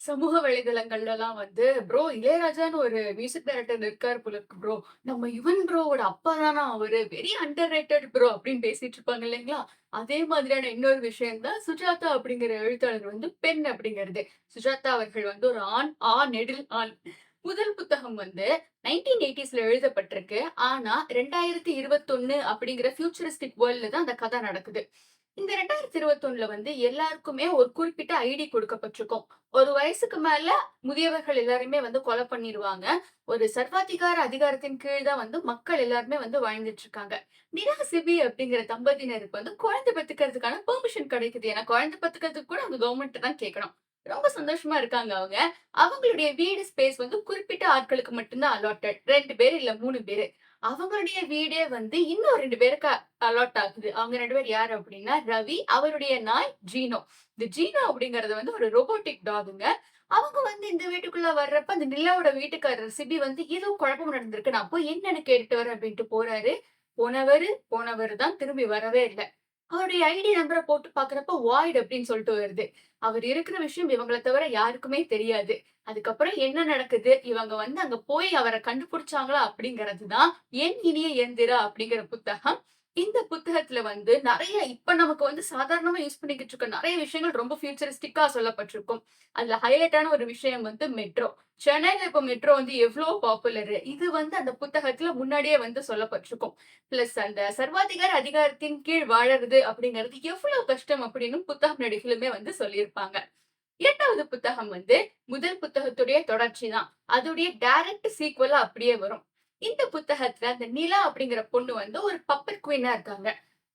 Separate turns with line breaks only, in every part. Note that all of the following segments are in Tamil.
சமூக வலைதளங்கள்லலாம் வந்து, "ப்ரோ இளையராஜான்னு ஒரு மியூசிக் டைரக்டர் இருக்காரு போல இருக்கு ப்ரோ. நம்ம யுவன் ப்ரோவோட அப்பா தானா அவரு. வெரி அண்டர் ரேட்டட் ப்ரோ" அப்படின்னு பேசிட்டு இருப்பாங்க இல்லைங்களா? அதே மாதிரியான இன்னொரு விஷயம் தான் சுஜாதா அப்படிங்கிற எழுத்தாளர் வந்து பெண் அப்படிங்கிறது. சுஜாதா அவர்கள் வந்து ஒரு ஆண், நெடில் ஆண். முதல் புத்தகம் வந்து 1980ஸ்ல எழுதப்பட்டிருக்கு. ஆனா 2021 அப்படிங்கிற ஃபியூச்சரிஸ்டிக் வேர்ல்ட்ல தான் அந்த கதை நடக்குது. இந்த 2021ல வந்து எல்லாருக்குமே ஒரு குறிப்பிட்ட ஐடி கொடுக்கப்பட்டிருக்கும். ஒரு வயசுக்கு மேல முதியவர்கள் எல்லாருமே வந்து கொலை பண்ணிருவாங்க. ஒரு சர்வாதிகார அதிகாரத்தின் கீழ் தான் வந்து மக்கள் எல்லாருமே வந்து வாழ்ந்துட்டு இருக்காங்க. நிலா, சிபி அப்படிங்கிற தம்பதியினருக்கு வந்து குழந்தை பெத்துக்கிறதுக்கான பெர்மிஷன் கிடைக்குது. ஏன்னா குழந்தை பெத்துக்கிறதுக்கு கூட அவங்க கவர்மெண்ட்ட தான் கேட்கணும். ரொம்ப சந்தோஷமா இருக்காங்க அவங்க. அவங்களுடைய வீடு ஸ்பேஸ் வந்து குறிப்பிட்ட ஆட்களுக்கு மட்டும் தான் அலாட்டட். 2 பேர் இல்ல 3 பேரு. அவங்களுடைய வீடே வந்து இன்னும் 2 பேருக்கு அலாட் ஆகுது. அவங்க 2 பேர் யாரு அப்படின்னா, ரவி, அவருடைய நாய் ஜீனோ. இந்த ஜீனோ அப்படிங்கிறது வந்து ஒரு ரோபோட்டிக் டாகுங்க. அவங்க வந்து இந்த வீட்டுக்குள்ள வர்றப்ப, அந்த நிலாவோட வீட்டுக்காரர் சிபி வந்து ஏதோ குழப்பம் நடந்திருக்கு. நான் போய் என்னன்னு கேட்டுட்டு வரேன் அப்படின்ட்டு போறாரு. போனவரு தான் திரும்பி வரவே இல்ல. அவருடைய ஐடி நம்பர போட்டு பார்க்கிறப்ப வாய்ட் அப்படின்னு சொல்லிட்டு வருது. அவர் இருக்கிற விஷயம் இவங்கள தவிர யாருக்குமே தெரியாது. அதுக்கப்புறம் என்ன நடக்குது? இவங்க வந்து அங்க போய் அவர கண்டுபிடிச்சாங்களா? அப்படிங்கிறது தான் "என் இனிய எந்திரா" அப்படிங்கிற புத்தகம். இந்த புத்தகத்துல வந்து நெறைய இப்ப நமக்கு வந்து சாதாரணமா யூஸ் பண்ணிக்கிட்டு இருக்க நெறைய விஷயங்கள் ரொம்ப ஃபியூச்சரிஸ்டிக்கா சொல்லப்பட்டிருக்கும். அதுல ஹைலைட்டான ஒரு விஷயம் வந்து மெட்ரோ. சென்னையில இப்ப மெட்ரோ வந்து எவ்ளோ பாப்புலரு. இது வந்து அந்த புத்தகத்துல முன்னாடியே வந்து சொல்லப்பட்டிருக்கும். பிளஸ் அந்த சர்வாதிகார அதிகாரத்தின் கீழ் வாழறது அப்படிங்கிறது எவ்வளவு கஷ்டம் அப்படின்னு புத்தகம் நடிகளுமே வந்து சொல்லியிருப்பாங்க. 2வது புத்தகம் வந்து முதல் புத்தகத்துடைய தொடர்ச்சி தான். அதுடைய டைரக்ட் சீக்வலா அப்படியே வரும். இந்த புத்தகத்துல அந்த நிலா அப்படிங்கிற பொண்ணு வந்து ஒரு பப்பட் குவீனா இருக்காங்க.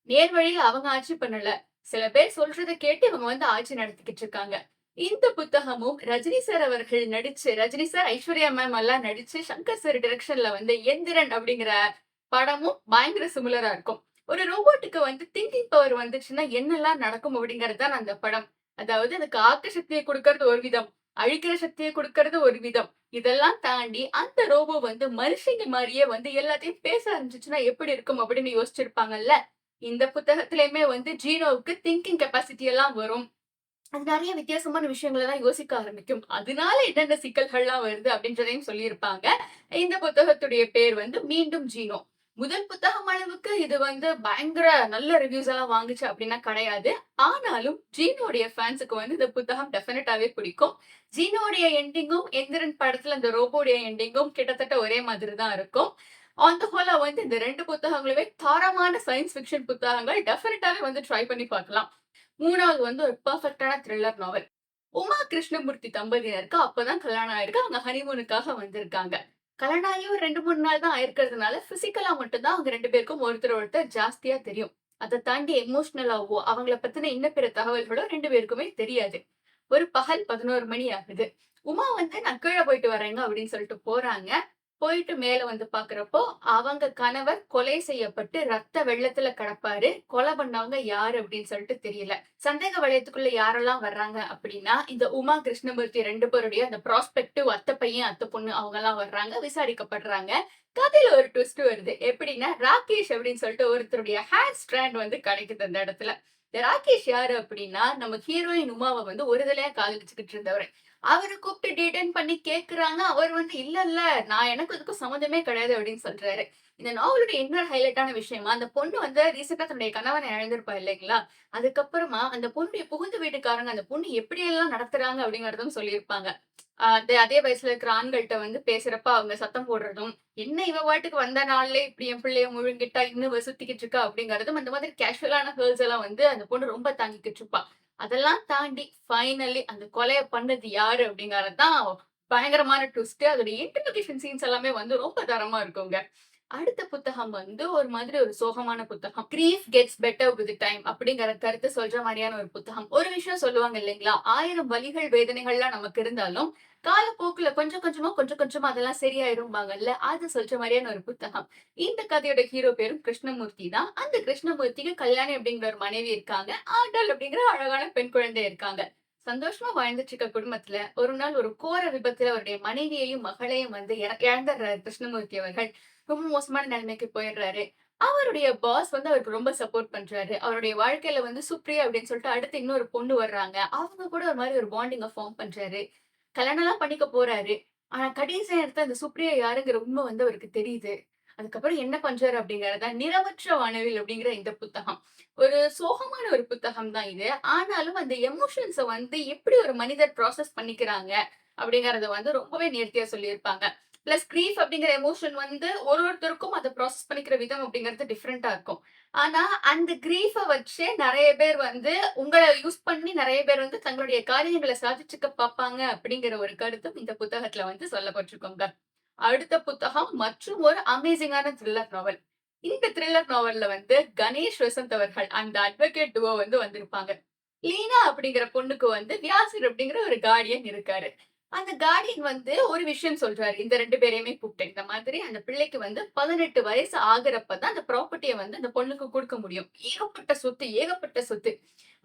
நேர் வழியில அவங்க ஆட்சி பண்ணல. சில பேர் சொல்றத கேட்டு இவங்க வந்து ஆட்சி நடத்திக்கிட்டு இருக்காங்க. இந்த புத்தகமும் ரஜினி சார் அவர்கள் நடிச்சு ரஜினி சார், ஐஸ்வர்யா மேம் எல்லாம் நடிச்சு சங்கர் சார் டைரக்ஷன்ல வந்து எந்திரன் அப்படிங்கிற படமும் பயங்கர சிமிலரா இருக்கும். ஒரு ரோபோட்டுக்கு வந்து திங்கிங் பவர் வந்துச்சுன்னா என்னெல்லாம் நடக்கும் அப்படிங்கிறது தான் அந்த படம். அதாவது அதுக்கு ஆக்க சக்திய குடுக்கறது ஒரு விதம், அழிக்கிற சக்திய குடுக்கறது ஒரு விதம். இதெல்லாம் தாண்டி அந்த ரோபோ வந்து மனுஷங்க மாரியே வந்து எல்லாத்தையும் பேச ஆரம்பிச்சுச்சுன்னா எப்படி இருக்கும் அப்படின்னு யோசிச்சிருப்பாங்கல்ல. இந்த புத்தகத்திலயுமே வந்து ஜீனோவுக்கு திங்கிங் கெப்பாசிட்டி எல்லாம் வரும். அது நெறைய வித்தியாசமான விஷயங்கள் எல்லாம் யோசிக்க ஆரம்பிக்கும். அதனால என்னென்ன சிக்கல்கள்லாம் வருது அப்படின்றதையும் சொல்லியிருப்பாங்க. இந்த புத்தகத்துடைய பேர் வந்து மீண்டும் ஜீனோ. முதல் புத்தகம் அளவுக்கு இது வந்து பயங்கர நல்ல ரிவ்யூஸ் எல்லாம் வாங்குச்சு அப்படின்னா கிடையாது. ஆனாலும் ஜீனோடைய ஃபேன்ஸுக்கு வந்து இந்த புத்தகம் டெஃபினட்டாவே பிடிக்கும். ஜீனோடைய எண்டிங்கும், எந்திரன் படத்துல அந்த ரோபோடைய எண்டிங்கும் கிட்டத்தட்ட ஒரே மாதிரி தான் இருக்கும். ஆன் த ஹோலா வந்து இந்த 2 புத்தகங்களுமே தரமான சயன்ஸ் ஃபிக்ஷன் புத்தகங்கள். டெஃபினட்டாவே வந்து ட்ரை பண்ணி பார்க்கலாம். 3வது வந்து ஒரு பெர்ஃபெக்ட்டான த்ரில்லர் நாவல். உமா கிருஷ்ணமூர்த்தி தம்பதியினருக்கு அப்பதான் கல்யாணம் ஆயிருக்கு. அவங்க ஹனிமூனுக்காக வந்திருக்காங்க. கல்யாணம் ஆகி ஒரு 2, 3 நாள் தான் ஆயிருக்கிறதுனால, பிசிக்கலா மட்டும் தான் அவங்க 2 பேருக்கும் ஒருத்தர் ஒருத்தர் ஜாஸ்தியா தெரியும். அத தாண்டி எமோஷனலாவோ, அவங்கள பத்தின இன்ன பிற தகவல்களோ 2 பேருக்குமே தெரியாது. ஒரு பகல் 11 மணி ஆகுது. உமா வந்து "நான் கீழ போயிட்டு வரேங்க" அப்படின்னு சொல்லிட்டு போறாங்க. போயிட்டு மேல வந்து பார்க்கிறப்போ, அவங்க கணவர் கொலை செய்யப்பட்டு ரத்த வெள்ளத்துல கிடப்பாரு. கொலை பண்ணவங்க யாரு அப்படின்னு சொல்லிட்டு தெரியல. சந்தேக வளையத்துக்குள்ள யாரெல்லாம் வர்றாங்க அப்படின்னா, இந்த உமா கிருஷ்ணமூர்த்தி 2 பேருடைய அந்த ப்ராஸ்பெக்டிவ் அத்தை பையன், அத்தை பொண்ணு அவங்கலாம் வர்றாங்க. விசாரிக்கப்படுறாங்க. கதையில ஒரு ட்விஸ்ட் வருது. எப்படின்னா, ராகேஷ் அப்படின்னு சொல்லிட்டு ஒருத்தருடைய ஹேர் ஸ்ட்ராண்ட் வந்து கிடைக்குது அந்த இடத்துல. இந்த ராகேஷ் யாரு அப்படின்னா, நம்ம ஹீரோயின் உமாவ வந்து ஒரு தலயா காதலிச்சுக்கிட்டு இருந்தவரு. அவர கூப்பிட்டு டிடெயின் பண்ணி கேட்குறாங்க. அவர் வந்து "இல்ல, இல்ல நான் எனக்கும் இதுக்கும் சம்மந்தமே கிடையாது" அப்படின்னு சொல்றாரு. இந்த நாவலுடைய இன்னொரு ஹைலைட்டான விஷயமா, அந்த பொண்ணு வந்து ரீசென்ட்டா தன்னுடைய கணவன இழந்திருப்பா இல்லைங்களா? அதுக்கப்புறமா அந்த பொண்ணுடைய புகுந்த வீட்டுக்காரங்க அந்த பொண்ணு எப்படியெல்லாம் நடத்துறாங்க அப்படிங்கிறதும் சொல்லியிருப்பாங்க. அதே வயசுல இருக்கிற ஆண்கள்ட்ட வந்து பேசுறப்ப அவங்க சத்தம் போடுறதும், "என்ன இவ பாட்டுக்கு வந்த நாள்லயே இப்படி என் பிள்ளைய முழுங்கிட்டா, இன்னும் இவ சுத்திக்கிட்டு இருக்கா" அப்படிங்கிறதும் அந்த மாதிரி கேஷுவலான கேர்ள்ஸ் எல்லாம் வந்து அந்த பொண்ணு ரொம்ப தாங்கிக்கிட்டு இருப்பா. அதெல்லாம் தாண்டி ஃபைனலி அந்த கொலைய பண்ணது யாரு அப்படிங்கிறது தான் பயங்கரமான ட்விஸ்ட். அதோட இன்ட்ரோகேஷன் சீன்ஸ் எல்லாமே வந்து ரொம்ப தரமா இருக்குங்க. அடுத்த புத்தகம் வந்து ஒரு மாதிரி ஒரு சோகமான புத்தகம். "Grief gets better with time" அப்படிங்கிற கருத்து சொல்ற மாரியான ஒரு புத்தகம். ஒரு விஷயம் சொல்லுவாங்க இல்லைங்களா? 1000 வலிகள், வேதனைகள்லாம் நமக்கு இருந்தாலும், காலப்போக்குல கொஞ்சம் கொஞ்சமா அதெல்லாம் சரியாயிரும்பாங்கல்ல. அது சொல்ற மாரியான ஒரு புத்தகம். இந்த கதையோட ஹீரோ பேரும் கிருஷ்ணமூர்த்தி தான். அந்த கிருஷ்ணமூர்த்திக்கு கல்யாணி அப்படிங்கிற ஒரு மனைவி இருக்காங்க. ஆண்டாள் அப்படிங்கிற அழகான பெண் குழந்தை இருக்காங்க. சந்தோஷமா வாழ்ந்துட்டு இருக்க குடும்பத்துல, ஒரு நாள் ஒரு கோர விபத்துல அவருடைய மனைவியையும், மகளையும் வந்து இழந்துடுறாரு கிருஷ்ணமூர்த்தி அவர்கள். ரொம்ப மோசமான நிலைமைக்கு போயிடுறாரு. அவருடைய பாஸ் வந்து அவருக்கு ரொம்ப சப்போர்ட் பண்றாரு. அவருடைய வாழ்க்கையில வந்து சுப்ரியா அப்படின்னு சொல்லிட்டு அடுத்து இன்னொரு பொண்ணு வர்றாங்க. அவங்க கூட ஒரு மாரி ஒரு பாண்டிங்க ஃபார்ம் பண்றாரு. கல்யாணம்லாம் பண்ணிக்க போறாரு. ஆனா கடைசி நேரத்துல அந்த சுப்ரியா யாருங்கிற உண்மை வந்து அவருக்கு தெரியுது. அதுக்கப்புறம் என்ன பண்றாரு அப்படிங்கிறது தான் "நிறமற்ற வானவில்" அப்படிங்கிற இந்த புத்தகம். ஒரு சோகமான ஒரு புத்தகம் தான் இது. ஆனாலும் அந்த எமோஷன்ஸ வந்து எப்படி ஒரு மனிதர் ப்ராசஸ் பண்ணிக்கிறாங்க அப்படிங்கிறத வந்து ரொம்பவே நேர்த்தியா சொல்லியிருப்பாங்க. பிளஸ் கிரீஃப் அப்படிங்கிற எமோஷன் வந்து ஒருத்தருக்கும் அத ப்ராசஸ் பண்ணிக்கிற விதம் அப்படிங்கிறது டிஃபரெண்ட்டா இருக்கும். ஆனா அந்த கிரீஃப வச்சே நெறைய பேர் வந்து உங்கள யூஸ் பண்ணி நெறைய பேர் வந்து தங்களுடைய காரியங்கள சாதிச்சுக்க பாப்பாங்க அப்படிங்கிற ஒரு கருத்தும் இந்த புத்தகத்துல வந்து சொல்லப்பட்டிருக்குங்க. அடுத்த புத்தகம் மற்றும் ஒரு அமேசிங்கான த்ரில்லர் நாவல். இந்த த்ரில்லர் நாவல்ல வந்து கணேஷ் வசந்த் அவர்கள் அந்த அட்வொகேட் டுவோ வந்து வந்திருப்பாங்க. லீனா அப்படிங்கிற பொண்ணுக்கு வந்து வியாசர் அப்படிங்கிற ஒரு கார்டியன் இருக்காரு. அந்த கார்டியன் வந்து ஒரு விஷயம் சொல்றாரு. இந்த 2 பேரையுமே கூப்பிட்டு. இந்த மாதிரி அந்த பிள்ளைக்கு வந்து 18 வயசு ஆகுறப்ப தான் அந்த ப்ராப்பர்ட்டிய வந்து அந்த பொண்ணுக்கு குடுக்க முடியும். ஏகப்பட்ட சொத்து, ஏகப்பட்ட சொத்து.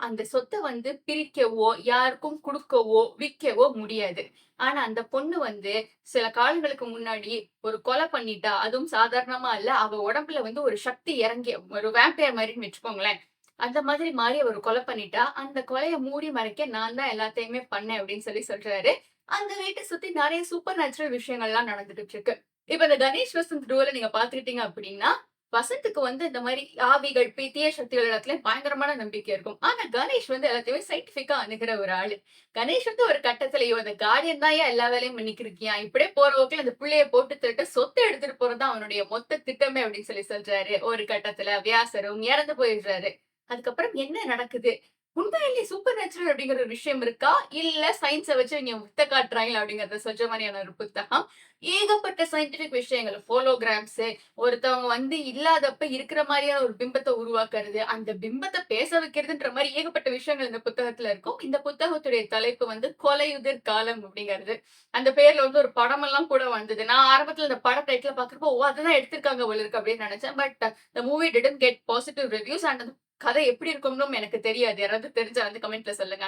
அந்த சொத்த வந்து பிரிக்கவோ, யாருக்கும் குடுக்கவோ, விக்கவோ முடியாது. ஆனா அந்த பொண்ணு வந்து சில காலங்களுக்கு முன்னாடி ஒரு கொலை பண்ணிட்டா. அதுவும் சாதாரணமா இல்ல. அவ உடம்புல வந்து ஒரு சக்தி இறங்கி ஒரு வேம்பயர் மாரின்னு வச்சுக்கோங்களேன். அந்த மாதிரி மாறி அவ ஒரு கொலை பண்ணிட்டா. அந்த கொலைய மூடி மறைக்க நான் தான் எல்லாத்தையுமே பண்ணேன் அப்படின்னு சொல்றாரு. அந்த வீட்ட சுத்தி நெறைய சூப்பர் நேச்சுரல் விஷயங்கள்லாம் நடந்துகிட்டு இருக்கு. இப்ப இந்த கணேஷ் வசந்த் டூவல நீங்க பார்த்துக்கிட்டீங்க அப்படின்னா, வசந்த்க்கு வந்து இந்த மாரி ஆவிகள், தீய சக்திகள் எல்லாத்துலயும் பயங்கரமான நம்பிக்கை இருக்கும். ஆனா கணேஷ் வந்து எல்லாத்தையுமே சயின்டிஃபிக்கா அணுகுற ஒரு ஆளு. கணேஷ் வந்து ஒரு கட்டத்துல, "இவன் அந்த கார்டியன் தான் ஏன் எல்லா வேலையும் பண்ணிக்கிருக்கியான்? இப்படியே போற போக்குல அந்த புள்ளைய போட்டு திருட்டு சொத்த எடுத்துட்டு போறது தான் அவனுடைய மொத்த திட்டமே" அப்படின்னு சொல்றாரு. ஒரு கட்டத்துல வியாசரும் இறந்து போயிடுறாரு. அதுக்கப்புறம் என்ன நடக்குது? உண்மையிலேயே சூப்பர் நேச்சுரல் அப்படிங்கிற ஒரு விஷயம் இருக்கா? இல்ல சயின்ஸ வச்சு இவங்க வித்த காட்டுறாய்ங்களா? அப்படிங்கிறத சொல்ற மாரியான ஒரு புத்தகம். ஏகப்பட்ட சயின்டிஃபிக் விஷயங்கள், ஹோலோகிராம்ஸு, ஒருத்தவங்க வந்து இல்லாதப்ப இருக்கிற மாரியான ஒரு பிம்பத்த உருவாக்குறது, அந்த பிம்பத்த பேச வைக்கிறதுன்ற மாரி ஏகப்பட்ட விஷயங்கள் இந்த புத்தகத்துல இருக்கும். இந்த புத்தகத்துடைய தலைப்பு வந்து "கொலையுதிர் காலம்" அப்படிங்கிறது. அந்த பேர்ல வந்து ஒரு படமெல்லாம் கூட வந்தது. நான் ஆரம்பத்துல இந்த பட டைட்டில பார்க்கிறப்போ, ஓ! அதுதான் எடுத்திருக்காங்க போல இருக்கு அப்படின்னு நெனச்சேன். But the movie didn't get positive reviews and அந்த கதை எப்படி இருக்கும்னும் எனக்கு தெரியாது. யாராவது தெரிஞ்சா வந்து கமெண்ட்ல சொல்லுங்க.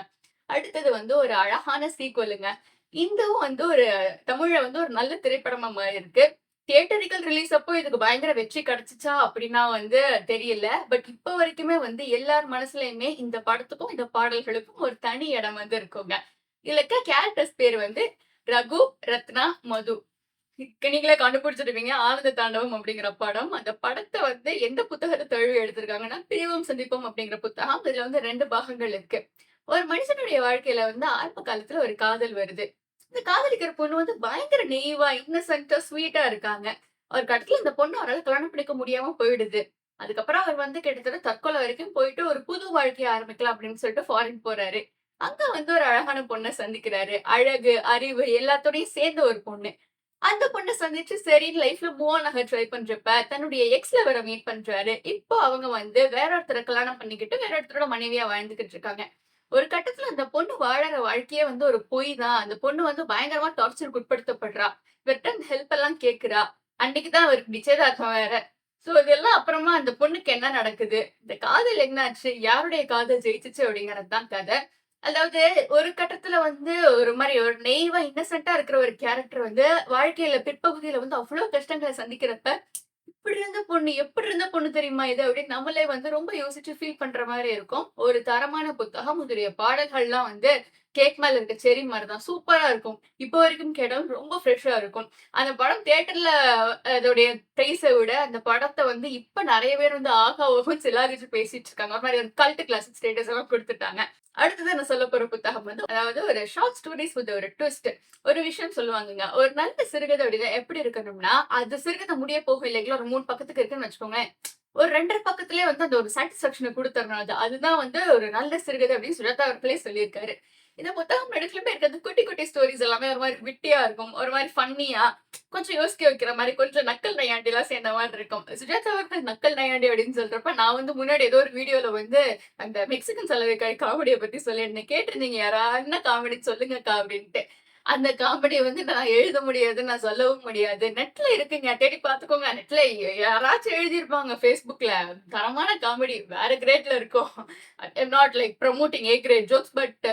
அடுத்தது வந்து ஒரு அழகான சீக்வலுங்க. இதுவும் வந்து ஒரு தமிழ்ல வந்து ஒரு நல்ல திரைப்படமா மாறியிருக்கு. தியேட்டரிக்கல் ரிலீஸ் அப்போ இதுக்கு பயங்கர வெற்றி கிடைச்சுச்சா அப்படின்னா வந்து தெரியல. பட் இப்ப வரைக்குமே வந்து எல்லார் மனசுலயுமே இந்த படத்துக்கும், இந்த பாடல்களுக்கும் ஒரு தனி இடம் வந்து இருக்குங்க. இதுல இருக்க கேரக்டர்ஸ் பேர் வந்து ரகு, ரத்னா, மது. நீங்களே கண்டுபிடிச்சிடுவீங்க. ஆனந்த தாண்டவம் அப்படிங்கிற படம். அந்த படத்த வந்து எந்த புத்தகத்த தழுவி எடுத்திருக்காங்கன்னா, பிரிவும் சந்திப்போம் அப்படிங்கிற புத்தகம். இதுல வந்து 2 பாகங்கள் இருக்கு. ஒரு மனுஷனுடைய வாழ்க்கையில வந்து ஆரம்ப காலத்துல ஒரு காதல் வருது. இந்த காதலிக்கிற பொண்ணு வந்து பயங்கர நெய்வா, இன்னசென்ட்டா, ஸ்வீட்டா இருக்காங்க. ஒரு கட்டத்துல இந்த பொண்ணு அவரால கல்யாணம் பண்ணிக்க முடியாம போயிடுது. அதுக்கப்புறம் அவர் வந்து கிட்டத்தட்ட தற்கொலை வரைக்கும் போயிட்டு ஒரு புது வாழ்க்கைய ஆரம்பிக்கலாம் அப்படின்னு சொல்லிட்டு ஃபாரின் போறாரு. அங்க வந்து ஒரு அழகான பொண்ண சந்திக்கிறாரு. அழகு, அறிவு எல்லாத்தோடையும் சேர்ந்த ஒரு பொண்ணு. அந்த பொண்ண சந்திச்சு சரின்னு லைஃப்ல மூவ் ஆன் ஆக ட்ரை பண்றப்ப, தன்னுடைய எக்ஸ் லவ்வர மீட் பண்றாரு. இப்போ அவங்க வந்து வேற ஒருத்தர கல்யாணம் பண்ணிக்கிட்டு, வேற ஒருத்தரோட மனைவியா வாழ்ந்துகிட்டு இருக்காங்க. ஒரு கட்டத்துல அந்த பொண்ணு வாழற வாழ்க்கையே வந்து ஒரு பொய் தான். அந்த பொண்ணு வந்து பயங்கரமா டார்ச்சருக்கு உட்படுத்தப்படுறா. இவர்ட்ட ஹெல்ப் எல்லாம் கேட்கிறா. அன்னைக்கு தான் அவருக்கு நிச்சயதார்த்தம் வேற. சோ இதெல்லாம் அப்புறமா அந்த பொண்ணுக்கு என்ன நடக்குது? இந்த காதல் என்னாச்சு? யாருடைய காதல் ஜெயிச்சுச்சு? அப்படிங்கிறது தான் கதை. அதாவது ஒரு கட்டத்துல வந்து ஒரு மாரி ஒரு நெய்வா இன்னசென்ட்டா இருக்கிற ஒரு கேரக்டர் வந்து வாழ்க்கையில பிற்பகுதியில வந்து அவ்ளோ கஷ்டங்கள சந்திக்கிறப்ப, "இப்படி இருந்த பொண்ணு, எப்படி இருந்த பொண்ணு தெரியுமா இது?" அப்படின்னு நம்மளே வந்து ரொம்ப யோசிச்சு ஃபீல் பண்ற மாரி இருக்கும். ஒரு தரமான புத்தகம். இதோடைய பாடல்கள்லாம் வந்து கேக் மேல இருக்க செர்ரி மாரி தான். சூப்பரா இருக்கும். இப்போ வரைக்கும் கேட்டாலும் ரொம்ப ஃப்ரெஷ்ஷா இருக்கும். அந்த படம் தியேட்டர்ல அதோடைய பிரைஸ விட, அந்த படத்த வந்து இப்ப நெறைய பேர் வந்து ஆஹா, ஓஹோன்னு சிலாகிச்சு பேசிட்டு இருக்காங்க. ஒரு மாரி ஒரு கல்ட் கிளாசிக் ஸ்டேட்டஸ் எல்லாம் குடுத்துட்டாங்க. அடுத்தது நான் சொல்லப் போற புத்தகம் வந்து அதாவது ஒரு ஷார்ட் ஸ்டோரீஸ் வித் ஒரு ட்விஸ்ட். ஒரு விஷயம் சொல்லுவாங்கங்க. ஒரு நல்ல சிறுகதை அப்படின்னா எப்படி இருக்கணும்னா, அது சிறுகதை முடிய போகும் இல்லைங்களா, ஒரு 3 பக்கத்துக்கு இருக்குன்னு வச்சுக்கோங்களேன். ஒரு 2 1/2 பக்கத்திலேயே வந்து அந்த ஒரு சாட்டிஸ்ஃபாக்ஷன குடுத்துறணும் அது. அதுதான் வந்து ஒரு நல்ல சிறுகதை அப்படின்னு சுஜாதா அவர்களே சொல்லியிருக்காரு. இந்த புத்தகம் நெடுகிலுமே இருக்கிறது குட்டி, குட்டி ஸ்டோரீஸ் எல்லாமே ஒரு மாரி விட்டியா இருக்கும். ஒரு மாரி ஃபன்னியா, கொஞ்சம் யோசிக்க வைக்கிற மாரி, கொஞ்சம் நக்கல் நையாண்டிலாம் சேர்ந்த மாரி இருக்கும். சுஜாதா அவர்கள் நக்கல் நையாண்டி அப்படின்னு சொல்றப்ப, நான் வந்து முன்னாடி ஏதோ ஒரு வீடியோல வந்து அந்த மெக்சிகன் சலவைக்காய் காமெடிய பத்தி சொல்லியிருந்தேன். கேட்டிருந்தீங்க யாரா, "என்ன காமெடி சொல்லுங்கக்கா" அப்படின்ட்டு. அந்த காமெடிய வந்து நான் எழுத முடியாது. நான் சொல்லவும் முடியாது. நெட்ல இருக்குங்க. தேடி பார்த்துக்கோங்க. நெட்ல யாராச்சும் எழுதியிருப்பாங்க Facebookல. தரமான காமெடி. வேற கிரேட்ல இருக்கும். I am not like promoting a great jokes. But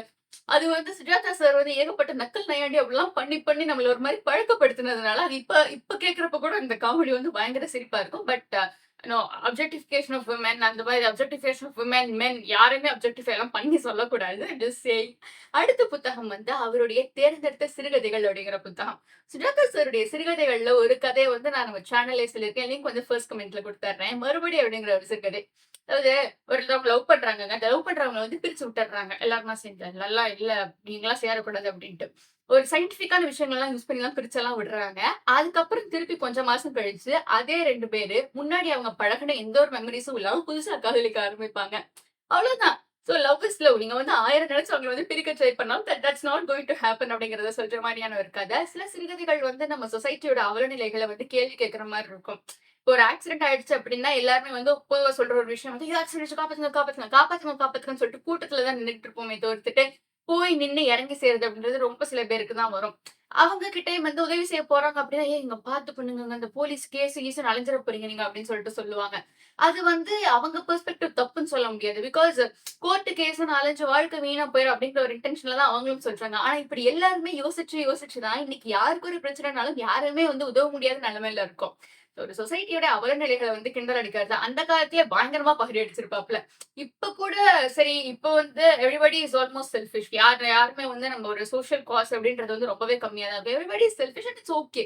அது வந்து சுஜாதா சார் வந்து ஏகப்பட்ட நக்கல் நையாண்டி அப்படிலாம் பண்ணி, பண்ணி நம்மள ஒரு மாரி பழக்கப்படுத்தினதுனால, அது இப்ப இப்ப கேட்கிறப்ப கூட இந்த காமெடி வந்து பயங்கர சிரிப்பா இருக்கும். But no objectification of women அந்த மாதிரி அப்ஜெக்டிஃபிகேஷன் ஆஃப் விமென், மென் யாரையுமே அப்ஜெக்டிஃபை எல்லாம் பண்ணி சொல்லக்கூடாது. Just saying. அடுத்த புத்தகம் வந்து அவருடைய தேர்ந்தெடுத்த சிறுகதைகள் அப்படிங்கிற புத்தகம். சுஜாதா சாருடைய சிறுகதைகள்ல ஒரு கதைய வந்து நான் நம்ம சேனல்லே சொல்லியிருக்கேன். லிங்க் வந்து ஃபர்ஸ்ட் கமெண்ட்ல குடுத்துர்றேன். மறுபடி அப்படிங்கிற ஒரு சிறுகதை. அதாவது ஒருத்தவங்க லவ் பண்றாங்கங்க. அந்த லவ் பண்றவங்கள வந்து பிரிச்சு விட்டுர்றாங்க. எல்லாருமா சேர்ந்து. அதெல்லாம் இல்ல நீங்கலாம் சேரக்கூடாது அப்படின்ட்டு. ஒரு சயின்டிஃபிக்கான விஷயங்கள்லாம் யூஸ் பண்ணிலாம் பிரிச்செல்லாம் விடுறாங்க. அதுக்கப்புறம் திருப்பி கொஞ்சம் மாசம் கழிச்சு, அதே 2 பேரு முன்னாடி அவங்க பழகுன எந்த ஒரு மெமரீஸும் இல்லாம புதுசா காதலிக்க ஆரம்பிப்பாங்க. அவ்வளோதான். So love is love. நீங்க வந்து 1000 நெனச்சு அவங்கள வந்து பிரிக்க ட்ரை பண்ணாலும் that's not going to happen அப்படிங்கிறத சொல்ற மாரியான ஒரு கதை. சில சிறுகதைகள் வந்து நம்ம சொசைட்டியோட அவலநிலைகள வந்து கேள்வி கேட்கிற மாரி இருக்கும். இப்போ ஒரு ஆக்சிடென்ட் ஆயிடுச்சு அப்படின்னா, எல்லாருமே வந்து பொதுவா சொல்ற ஒரு விஷயம் வந்து, "இது ஆக்சிடென்ட் ஆயிடுச்சு காப்பாத்துங்க, காப்பாத்துங்க, காப்பாத்துங்க, காப்பாத்துங்கன்னு" சொல்லிட்டு கூட்டத்துல தான் நின்னுட்டு இருப்போமே தவிர்த்துட்டு, போய் நின்னு இறங்கி செய்றது அப்படின்றது ரொம்ப சில பேருக்கு தான் வரும். அவங்க கிட்டயும் வந்து உதவி செய்ய போறாங்க அப்படின்னா, "ஏய் இங்க பார்த்து பண்ணுங்கங்க. அந்த போலீஸ் கேஸ் கீஸ்ன்னு அலைஞ்சிற போறீங்க நீங்க" அப்படின்னு சொல்லிட்டு சொல்லுவாங்க. அது வந்து அவங்க பெர்ஸ்பெக்டிவ் தப்புன்னு சொல்ல முடியாது. பிகாஸ் கோர்ட் கேஸ்ன்னு அலைஞ்சு வாழ்க்கை வீணா போயிரும் அப்படின்ற ஒரு இன்டென்ஷன்ல தான் அவங்களும் சொல்றாங்க. ஆனா இப்படி எல்லாருமே யோசிச்சு யோசிச்சு தான் இன்னைக்கு யாருக்கு ஒரு பிரச்சனைனாலும் யாருமே வந்து உதவ முடியாத நிலைமையில இருக்கோம். ஒரு சொசைட்டியோட அவலநிலைகள வந்து கிண்டல் அடிக்கிறது. அந்த காலத்திலேயே பயங்கரமா பகிரி அடிச்சிருப்பாப்ல. இப்ப கூட சரி, இப்ப வந்து எவரிபடி இஸ் ஆல்மோஸ்ட் செல்ஃபிஷ். யாருமே வந்து நம்ம ஒரு சோசியல் காஸ் அப்படின்றது வந்து ரொம்பவே கம்மியா தான் இருக்கு. Everybody is selfish and it's okay.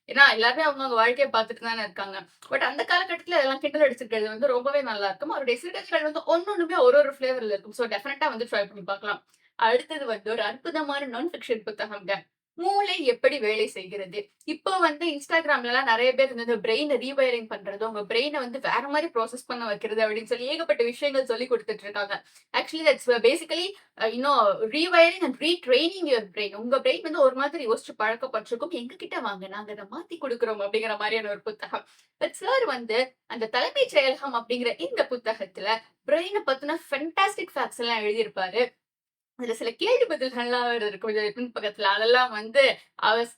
ஏன்னா எல்லாருமே அவங்கவங்க வாழ்க்கைய பார்த்துட்டு தானே இருக்காங்க. பட் அந்த காலகட்டத்தில இதெல்லாம் கிண்டல் அடிச்சிருக்கிறது வந்து ரொம்பவே நல்லா இருக்கும். அவருடைய சிறுகதைகள் வந்து ஒண்ணொண்ணுமே ஒரு ஃபிளேவர்ல இருக்கும். ஸோ டெஃபினட்டா வந்து ட்ரை பண்ணி பார்க்கலாம். அடுத்தது வந்து ஒரு அற்புதமான நான் ஃபிக்ஷன் புத்தகம்ங்க. மூளை எப்படி வேலை செய்கிறது? இப்போ வந்து Instagramலலாம் நெறைய பேர் வந்து இந்த பிரெயின ரீவயரிங் பண்றது, உங்க பிரெயின வந்து வேற மாரி ப்ராசஸ் பண்ண வைக்கிறது அப்படின்னு சொல்லி ஏகப்பட்ட விஷயங்கள் சொல்லிக் குடுத்துட்டு இருக்காங்க. Actually that's basically rewiring and retraining your brain. உங்க பிரெயின் வந்து ஒரு மாதிரி யோசிச்சு பழக்கப்பட்டுருக்கும். எங்க கிட்ட வாங்க, நாங்க அத மாத்தி குடுக்குறோம் அப்படிங்கிற மாரியான ஒரு புத்தகம். பட் சார் வந்து அந்த தலைமைச் செயலகம் அப்படிங்கிற இந்த புத்தகத்துல பிரெயின பத்தின ஃபேன்டாஸ்டிக் ஃபேக்ட்ஸ் எல்லாம் எழுதியிருப்பாரு. அதுல சில கேள்வி பதில்கள்லாம் வேற இருக்கும். இதுல பின்பக்கத்துல. அதெல்லாம் வந்து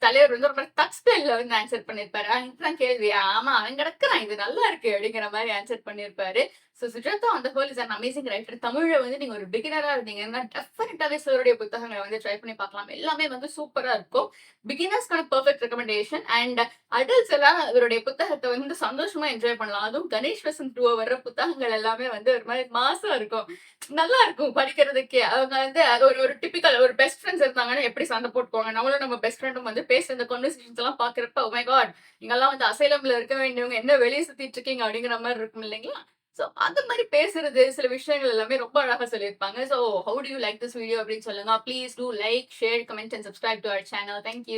தலைவர் வந்து ஒரு மாரி டச் ஸ்டைல்ல வந்து ஆன்சர் பண்ணியிருப்பாரு. இதுதான் கேள்வியா? ஆமா, அவன் கிடக்குறான். இது நல்லா இருக்கு அப்படிங்கிற மாரி ஆன்சர் பண்ணியிருப்பாரு. Sujatha on the whole is an amazing writer. தமிழ்ல வந்து நீங்க ஒரு பிகினரா இருந்தீங்கன்னா, டெஃபினட்டாவே சாருடைய புத்தகங்கள வந்து ட்ரை பண்ணி பார்க்கலாம். எல்லாமே வந்து சூப்பரா இருக்கும். பிகினர்ஸ்க்கான பெர்ஃபெக்ட் ரெக்கமெண்டேஷன் அண்ட் அடல்ட்ஸ் எல்லாம் இவருடைய புத்தகத்த வந்து சந்தோஷமா என்ஜாய் பண்ணலாம். அதுவும் கணேஷ் வசந்த் த்ரூவ வர்ற புத்தகங்கள் எல்லாமே வந்து ஒரு மாரி மாஸா இருக்கும். நல்லா இருக்கும் படிக்கிறதுக்கே. அவங்க வந்து அது ஒரு ஒரு டிபிக்கல் ஒரு பெஸ்ட் ஃபிரெண்ட்ஸ் இருந்தாங்கன்னா எப்படி சண்டை போட்டுக்குவாங்க. நம்மளும் நம்ம பெஸ்ட் ஃபிரெண்டும் வந்து பேசுற இந்த கான்வர்சேஷன்ஸ் எல்லாம் பார்க்கிறப்ப, "ஓ மை காட்! நீங்கலாம் வந்து அசைலம்ல இருக்க வேண்டியவங்க என்ன வெளிய சுத்திட்டு இருக்கீங்க?" அப்படிங்கிற மாரி இருக்கும் இல்லைங்களா? சோ அந்த மாரி பேசுறது, சில விஷயங்கள் எல்லாமே ரொம்ப அழகா சொல்லியிருப்பாங்க. So how do you like this video அப்படின்னு சொல்லுங்க. Please do like, share, comment and subscribe to our channel. Thank you.